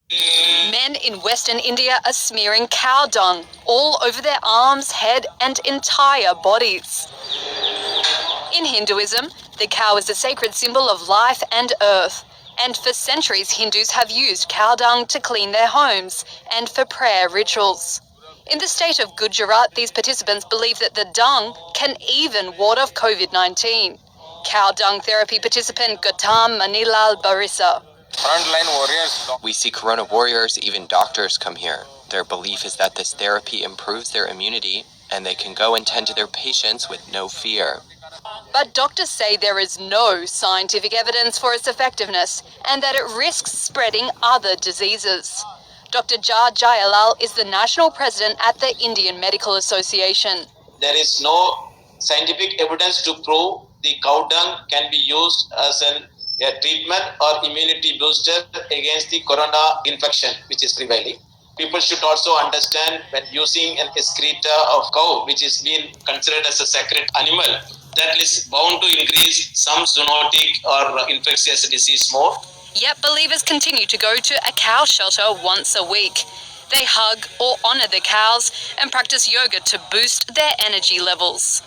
Men in Western India are smearing cow dung all over their arms, head, and entire bodies. In Hinduism, the cow is a sacred symbol of life and earth, and for centuries Hindus have used cow dung to clean their homes and for prayer rituals. In the state of Gujarat, these participants believe that the dung can even ward off COVID-19. Cow dung therapy participant Gautam Manilal Barisa. Frontline warriors. We see corona warriors, even doctors come here. Their belief is that this therapy improves their immunity and they can go and tend to their patients with no fear. But doctors say there is no scientific evidence for its effectiveness and that it risks spreading other diseases. Dr. Jar Jayalal is the national president at the Indian Medical Association. There is no scientific evidence to prove the cow dung can be used as a treatment or immunity booster against the corona infection which is prevailing. People should also understand when using an excreta of cow, which is being considered as a sacred animal, that is bound to increase some zoonotic or infectious disease more. Yet believers continue to go to a cow shelter once a week. They hug or honor the cows and practice yoga to boost their energy levels.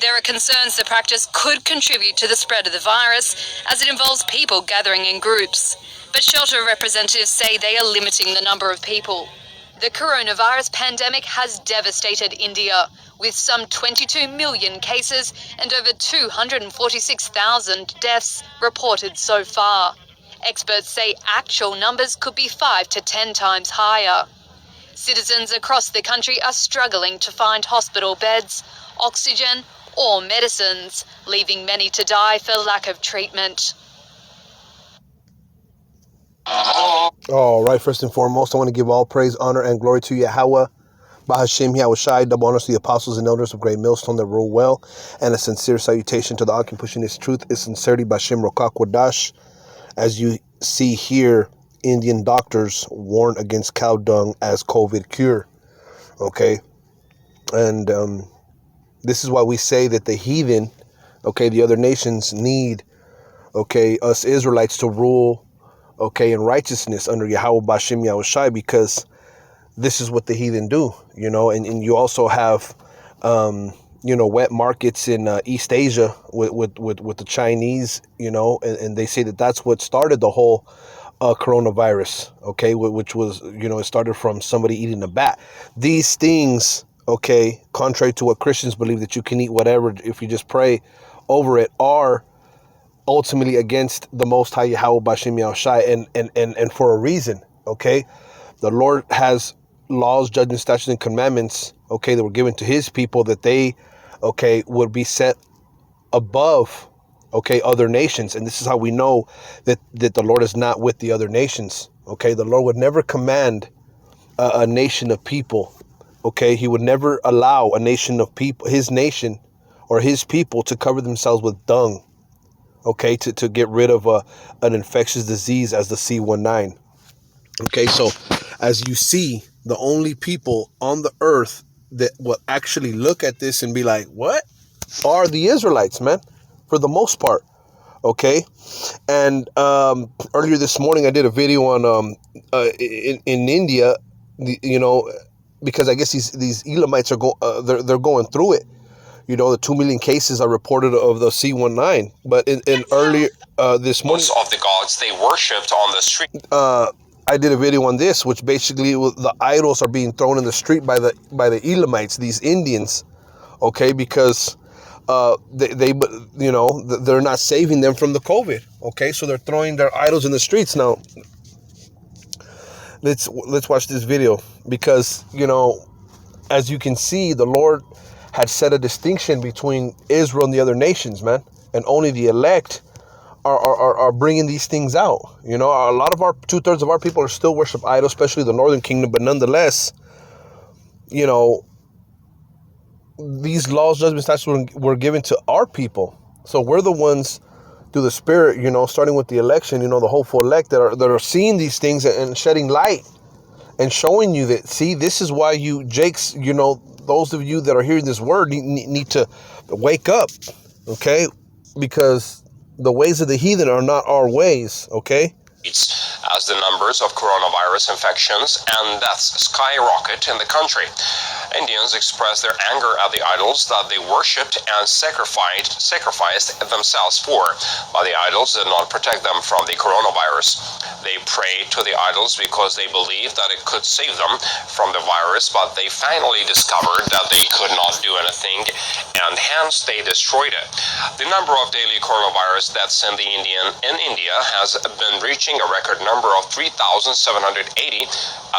There are concerns the practice could contribute to the spread of the virus as it involves people gathering in groups. But shelter representatives say they are limiting the number of people. The coronavirus pandemic has devastated India, with some 22 million cases and over 246,000 deaths reported so far. Experts say actual numbers could be 5 to 10 times higher. Citizens across the country are struggling to find hospital beds, oxygen, or medicines, leaving many to die for lack of treatment. All right, first and foremost, I want to give all praise, honor, and glory to Yahweh, Bahashim Yahushai, double honors to the apostles and elders of Great Millstone that rule well, and a sincere salutation to the Akim pushing this truth is sincerity, Bashim Rokakwadash. As you see here, Indian doctors warn against cow dung as COVID cure. Okay, and this is why we say that the heathen, okay, the other nations need, okay, us Israelites to rule, okay, in righteousness under Yahweh Bashim Yahushai, because this is what the heathen do, you know. And you also have, you know, wet markets in East Asia with the Chinese, you know, and they say that that's what started the whole coronavirus, okay, which was, you know, it started from somebody eating a bat. These things, okay, contrary to what Christians believe that you can eat whatever if you just pray over it, are ultimately against the Most High Yahweh Bashim Yahushai, and for a reason, okay? The Lord has laws, judgments, statutes, and commandments, okay, that were given to his people that they, okay, would be set above, okay, other nations. And this is how we know that the Lord is not with the other nations, okay? The Lord would never command a nation of people, okay? He would never allow a nation of people, his nation or his people, to cover themselves with dung, okay, to get rid of an infectious disease as the C19. Okay, so as you see, the only people on the earth that will actually look at this and be like, what? Are the Israelites, man, for the most part. Okay, and earlier this morning I did a video on in India, you know, because I guess these Elamites are they're going through it. You know, the 2 million cases are reported of the C19, but in earlier this morning, Most of the gods they worshipped on the street. I did a video on this, which basically the idols are being thrown in the street by the Elamites, these Indians, okay, because they you know, they're not saving them from the COVID, okay, so they're throwing their idols in the streets. Now let's watch this video, because, you know, as you can see, the Lord had set a distinction between Israel and the other nations, man, and only the elect are bringing these things out. You know, a lot of our 2/3 of our people are still worship idols, especially the Northern Kingdom, but nonetheless, you know, these laws, judgments, statutes were given to our people. So we're the ones through the Spirit, you know, starting with the election, you know, the hopeful elect that are seeing these things and shedding light and showing you that, see, this is why you, Jakes, you know, those of you that are hearing this word need to wake up, okay? Because the ways of the heathen are not our ways, okay? as the numbers of coronavirus infections and deaths skyrocket in the country. Indians expressed their anger at the idols that they worshipped and sacrificed themselves for, but the idols did not protect them from the coronavirus. They prayed to the idols because they believed that it could save them from the virus, but they finally discovered that they could not do anything, and hence they destroyed it. The number of daily coronavirus deaths in India has been reaching a record number of 3,780,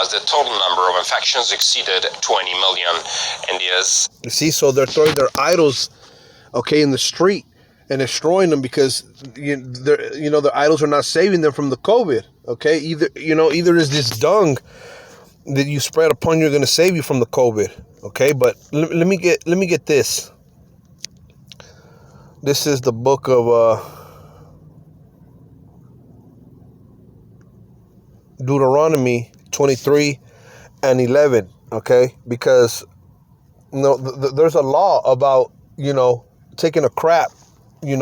as the total number of infections exceeded 20 million. India's... You see, so they're throwing their idols, okay, in the street and destroying them because the idols are not saving them from the COVID. Okay, either is this dung that you spread upon you going to save you from the COVID. Okay, but let me get this. This is the book of Deuteronomy 23 and 11. Okay, because there's a law about taking a crap in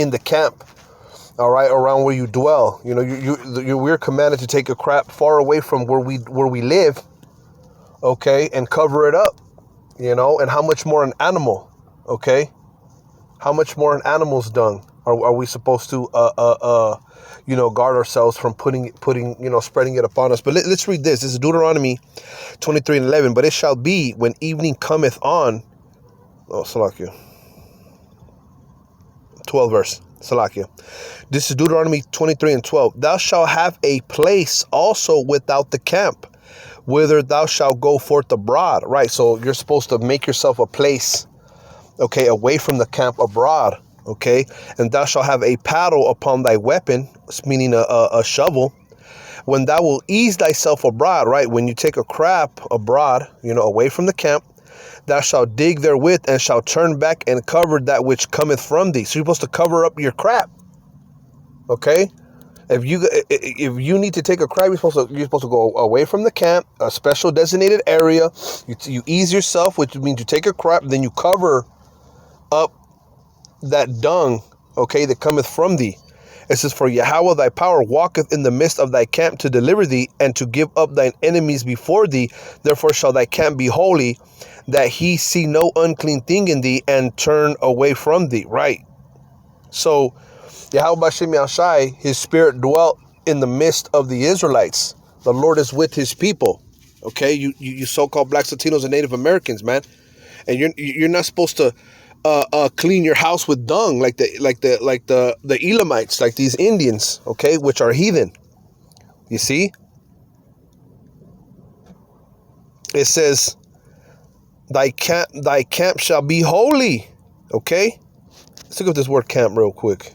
the camp, all right, around where you dwell. We're commanded to take a crap far away from where we live, okay, and cover it up, and how much more an animal, okay? How much more an animal's dung are we supposed to guard ourselves from putting spreading it upon us? But let's read this. This is Deuteronomy 23 and 11. But it shall be when evening cometh on. Oh, Salakia. 12 verse. Salakia. This is Deuteronomy 23 and 12. Thou shalt have a place also without the camp, whither thou shalt go forth abroad. Right. So you're supposed to make yourself a place, okay, away from the camp abroad. Okay, and thou shalt have a paddle upon thy weapon, meaning a shovel, when thou wilt ease thyself abroad, right? When you take a crap abroad, away from the camp, thou shalt dig therewith and shalt turn back and cover that which cometh from thee. So you're supposed to cover up your crap. Okay, if you need to take a crap, you're supposed to go away from the camp, a special designated area. You ease yourself, which means you take a crap, then you cover up that dung, okay, that cometh from thee. It says, for Yahweh thy power walketh in the midst of thy camp to deliver thee and to give up thine enemies before thee. Therefore shall thy camp be holy, that he see no unclean thing in thee and turn away from thee. Right. So Yahweh B'Shem Yahshai, his spirit dwelt in the midst of the Israelites. The Lord is with his people. Okay, you so-called blacks, Latinos, and Native Americans, man. And you're not supposed to clean your house with dung like the Elamites, like these Indians, okay, which are heathen. You see, it says, thy camp shall be holy. Okay, let's look at this word camp real quick.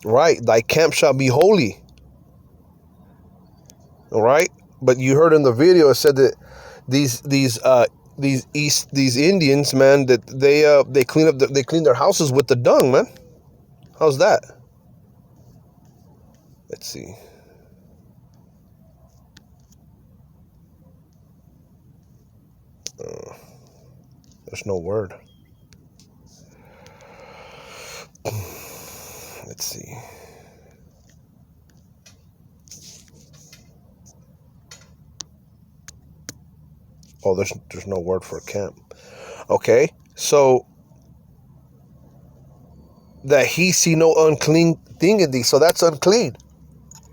Right, thy camp shall be holy. All right, but you heard in the video it said that these Indians, man, that they clean their houses with the dung, man. How's that? Let's see. There's no word. Let's see. Oh, there's no word for camp. Okay, so that he see no unclean thing in thee. So that's unclean.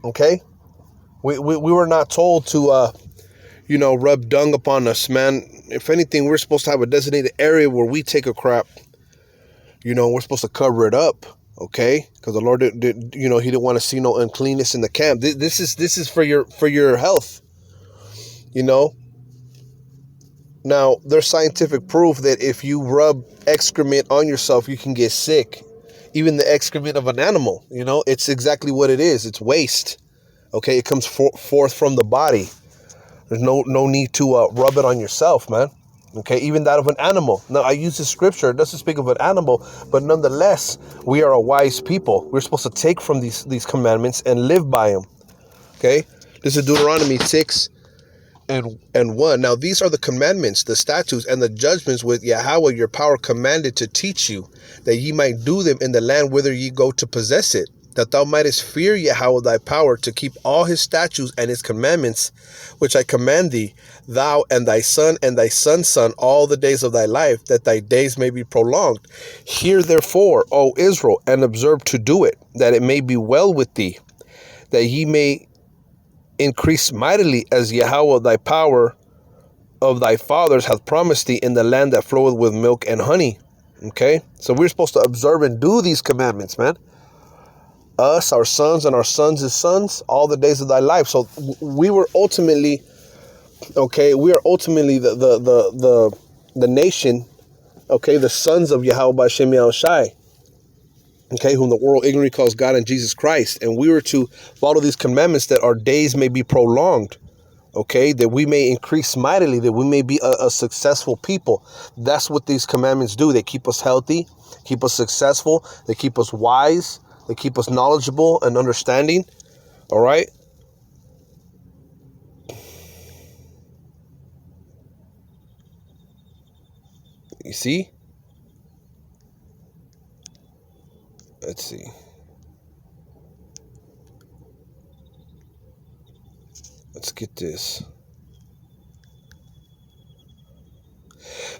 Okay, we were not told to rub dung upon us, man. If anything, we're supposed to have a designated area where we take a crap. We're supposed to cover it up. Okay, because the Lord he didn't want to see no uncleanness in the camp. This is for your health. Now, there's scientific proof that if you rub excrement on yourself, you can get sick. Even the excrement of an animal, it's exactly what it is. It's waste. Okay, it comes forth from the body. There's no need to rub it on yourself, man. Okay, even that of an animal. Now, I use this scripture. It doesn't speak of an animal, but nonetheless, we are a wise people. We're supposed to take from these commandments and live by them. Okay, this is Deuteronomy 6 and 1. Now, these are the commandments, the statutes, and the judgments with Yahweh your power commanded to teach you, that ye might do them in the land whither ye go to possess it. that thou mightest fear Yahweh thy power to keep all his statutes and his commandments, which I command thee, thou and thy son's son, all the days of thy life, that thy days may be prolonged. Hear therefore, O Israel, and observe to do it, that it may be well with thee, that ye may increase mightily, as Yahweh thy power of thy fathers hath promised thee, in the land that floweth with milk and honey. Okay, so we're supposed to observe and do these commandments, man. Us, our sons, and our sons' sons, all the days of thy life. So we were ultimately, okay, we are ultimately the nation, okay, the sons of Yahweh B'Shem Yahushai, okay, whom the world ignorantly calls God and Jesus Christ. And we were to follow these commandments that our days may be prolonged, okay, that we may increase mightily, that we may be a successful people. That's what these commandments do. They keep us healthy, keep us successful, they keep us wise, they keep us knowledgeable and understanding. All right. You see? Let's see. Let's get this.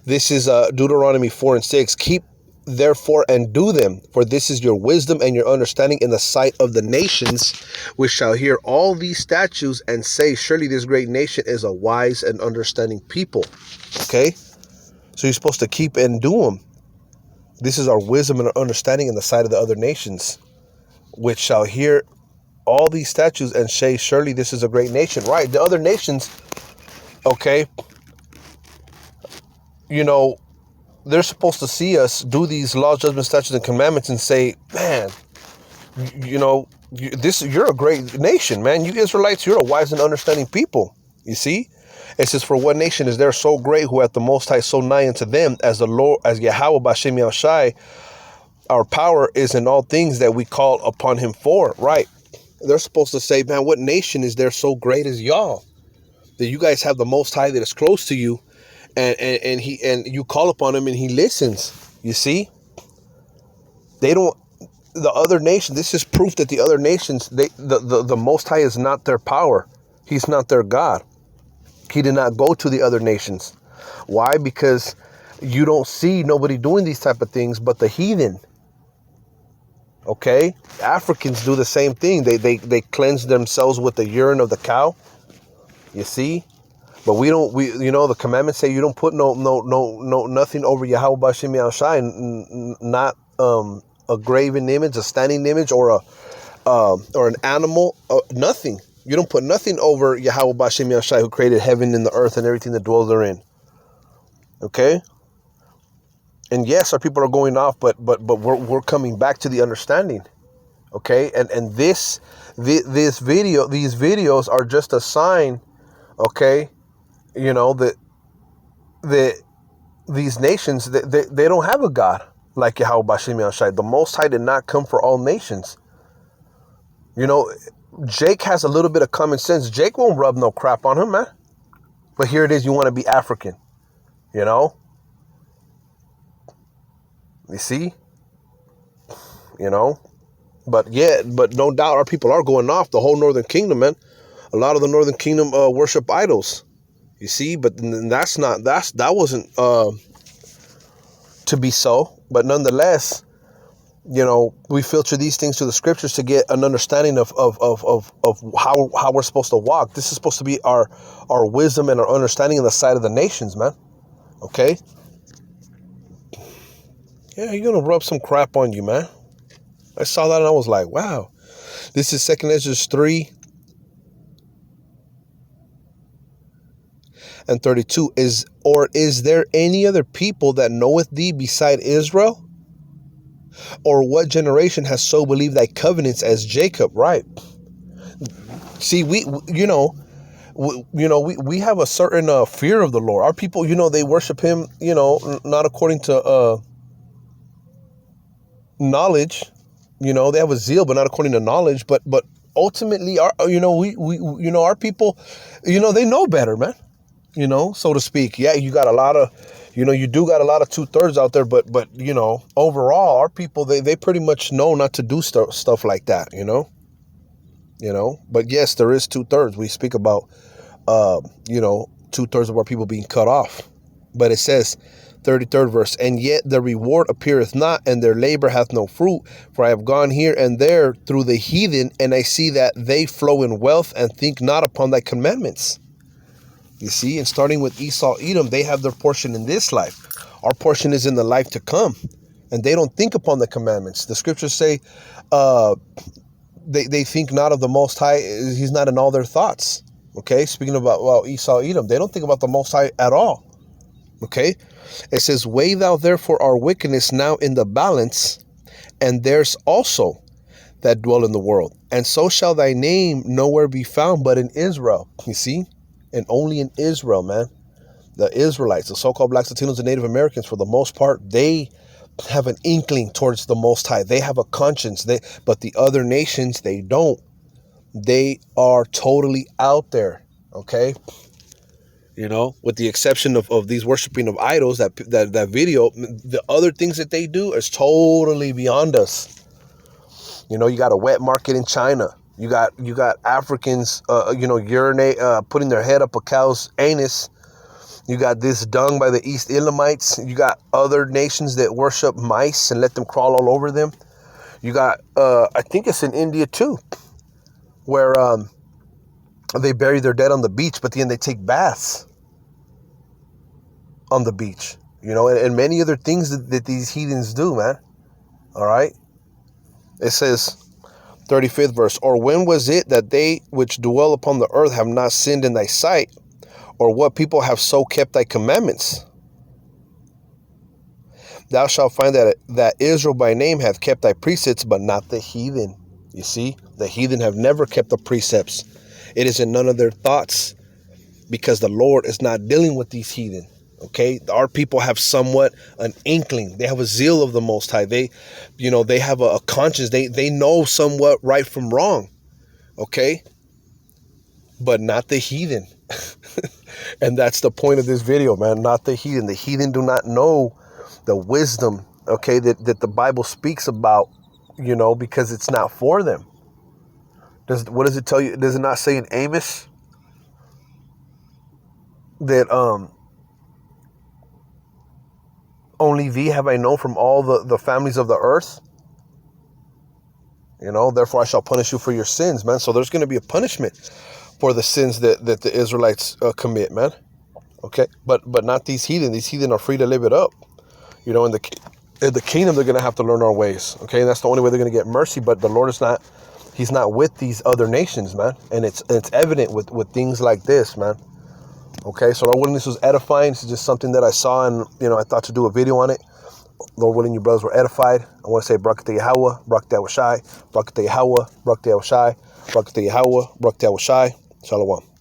This is Deuteronomy 4 and 6. Keep therefore and do them, for this is your wisdom and your understanding in the sight of the nations, which shall hear all these statutes and say, surely this great nation is a wise and understanding people. Okay, so you're supposed to keep and do them. This is our wisdom and our understanding in the sight of the other nations, which shall hear all these statutes and say, surely this is a great nation. Right, the other nations, okay, you know, they're supposed to see us do these laws, judgments, statutes, and commandments and say, man, you know, you're a great nation, man. You Israelites, you're a wise and understanding people. You see? It says, for what nation is there so great, who hath the Most High so nigh unto them, as the Lord, as Yahweh B'Shem Yahushai, our power is in all things that we call upon him for. Right. They're supposed to say, man, what nation is there so great as y'all? That you guys have the Most High that is close to you. And you call upon him and he listens. You see, they don't. The other nation. This is proof that the other nations, the Most High is not their power. He's not their God. He did not go to the other nations. Why? Because you don't see nobody doing these type of things, but the heathen. Okay, Africans do the same thing. They cleanse themselves with the urine of the cow. You see. But we you know, the commandments say you don't put no nothing over Yahweh B'Shem Yahushai, not a graven image, a standing image, or an animal, nothing. You don't put nothing over Yahweh B'Shem Yahushai, who created heaven and the earth and everything that dwells therein. Okay. And yes, our people are going off, but we're coming back to the understanding. Okay. And these videos are just a sign. Okay. You know, that these nations, they don't have a God like Yahweh B'Shem Yahushai. The Most High did not come for all nations. You know, Jake has a little bit of common sense. Jake won't rub no crap on him, man. But here it is, you want to be African. You know? You see? You know? But yeah, but no doubt our people are going off. The whole Northern Kingdom, man. A lot of the Northern Kingdom worship idols. You see, but that wasn't to be so. But nonetheless, you know, we filter these things to the scriptures to get an understanding of how we're supposed to walk. This is supposed to be our wisdom and our understanding in the sight of the nations, man. Okay? Yeah, you're gonna rub some crap on you, man. I saw that and I was like, wow. This is 2 Ezra 3 and 32. Is there any other people that knoweth thee beside Israel? Or what generation has so believed thy covenants as Jacob? Right. See, we have a certain fear of the Lord. Our people, you know, they worship him, you know, not according to knowledge. You know, they have a zeal, but not according to knowledge. But ultimately, our people, you know, they know better, man. You know, so to speak. Yeah, you got a lot of, You do got a lot of 2/3 out there, but overall, our people, they pretty much know not to do stuff like that, But yes, there is 2/3. We speak about, 2/3 of our people being cut off. But it says, 33rd verse, and yet the reward appeareth not, and their labor hath no fruit. For I have gone here and there through the heathen, and I see that they flow in wealth and think not upon thy commandments. You see, and starting with Esau, Edom, they have their portion in this life. Our portion is in the life to come, and they don't think upon the commandments. The scriptures say, they think not of the Most High. He's not in all their thoughts. Okay, speaking about Esau, Edom, they don't think about the Most High at all. Okay, it says, weigh thou therefore our wickedness now in the balance, and there's also that dwell in the world. And so shall thy name nowhere be found but in Israel. You see? And only in Israel, man. The Israelites, the so-called blacks, Latinos, and Native Americans, for the most part, they have an inkling towards the Most High. They have a conscience. But the other nations, they don't. They are totally out there. Okay? With the exception of these worshiping of idols, that video, the other things that they do is totally beyond us. You got a wet market in China. You got Africans, urinate, putting their head up a cow's anus. You got this dung by the East Elamites. You got other nations that worship mice and let them crawl all over them. You got, I think it's in India too, where they bury their dead on the beach, but then they take baths on the beach, and many other things that these heathens do, man. All right. It says, 35th verse, or when was it that they which dwell upon the earth have not sinned in thy sight? Or what people have so kept thy commandments? Thou shalt find that Israel by name hath kept thy precepts, but not the heathen. You see, the heathen have never kept the precepts. It is in none of their thoughts, because the Lord is not dealing with these heathen. Okay, our people have somewhat an inkling. They have a zeal of the Most High. They have a conscience. They know somewhat right from wrong. Okay, but not the heathen. And that's the point of this video, man. Not the heathen. The heathen do not know the wisdom, okay, that the Bible speaks about, because it's not for them. What does it tell you? Does it not say in Amos that only thee have I known from all the families of the earth? Therefore I shall punish you for your sins, man. So there's going to be a punishment for the sins that the Israelites commit, man. Okay, but not these heathen. These heathen are free to live it up. In the kingdom, they're going to have to learn our ways. Okay, and that's the only way they're going to get mercy. But the Lord is not. He's not with these other nations, man. And it's evident with things like this, man. Okay, so Lord willing, this was edifying. This is just something that I saw, and I thought to do a video on it. Lord willing, you brothers were edified. I want to say Barak Yahweh, Barak Yahweh, Barak Yahweh, Barak Yahweh, Barak Yahweh, Barak Yahweh, Shalom.